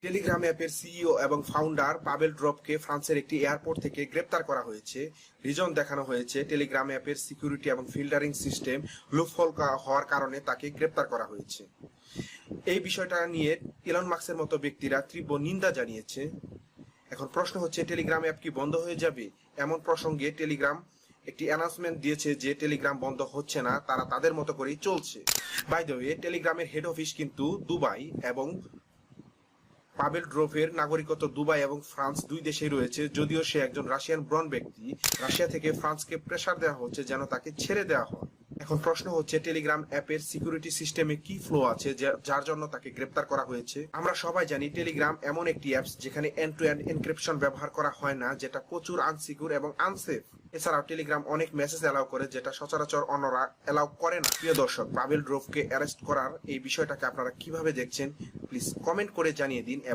Telegram অ্যাপের CEO এবং founder Pavel ড্রপকে ফ্রান্সের একটি এয়ারপোর্ট থেকে গ্রেপ্তার করা হয়েছে। রিজন দেখানো হয়েছে টেলিগ্রাম অ্যাপের সিকিউরিটি এবং ফিল্টারিং সিস্টেম লুপহোল হওয়ার কারণে তাকে গ্রেপ্তার করা হয়েছে। এই বিষয়টা নিয়ে ইলন মাস্কের মতো ব্যক্তিরা তীব্র নিন্দা জানিয়েছে। এখন প্রশ্ন হচ্ছে, টেলিগ্রাম অ্যাপ কি বন্ধ হয়ে যাবে? এমন প্রসঙ্গে টেলিগ্রাম একটি অ্যানাউন্সমেন্ট দিয়েছে যে টেলিগ্রাম বন্ধ হচ্ছে না, তারা তাদের মতো করেই চলছে। বাই দ্য ওয়ে, টেলিগ্রামের হেড অফিস কিন্তু দুবাই এবং পাবেল ড্রোভের নাগরিকত্ব দুবাই এবং ফ্রান্স দুই দেশেই রয়েছে। যদিও সে একজন রাশিয়ান ব্রন ব্যক্তি, রাশিয়া থেকে ফ্রান্সকে প্রেসার দেওয়া হচ্ছে যেন তাকে ছেড়ে দেওয়া হয়। এখন প্রশ্ন হচ্ছে, টেলিগ্রাম অ্যাপের সিকিউরিটি সিস্টেমে কি ফ্লো আছে যার জন্য তাকে গ্রেপ্তার করা হয়েছে? আমরা সবাই জানি টেলিগ্রাম এমন একটি অ্যাপস যেখানে এন্ড টু এন্ড এনক্রিপশন ব্যবহার করা হয় না, যেটা প্রচুর আনসিকিউর এবং আনসেফ। এছাড়াও টেলিগ্রাম অনেক মেসেজ অ্যালাউ করে যেটা সচরাচর অন্যরা অ্যালাউ করে না। প্রিয় দর্শক, পাবেল ড্রোভকে অ্যারেস্ট করার এই বিষয়টাকে আপনারা কিভাবে দেখছেন প্লিজ কমেন্ট করে জানিয়ে দিন।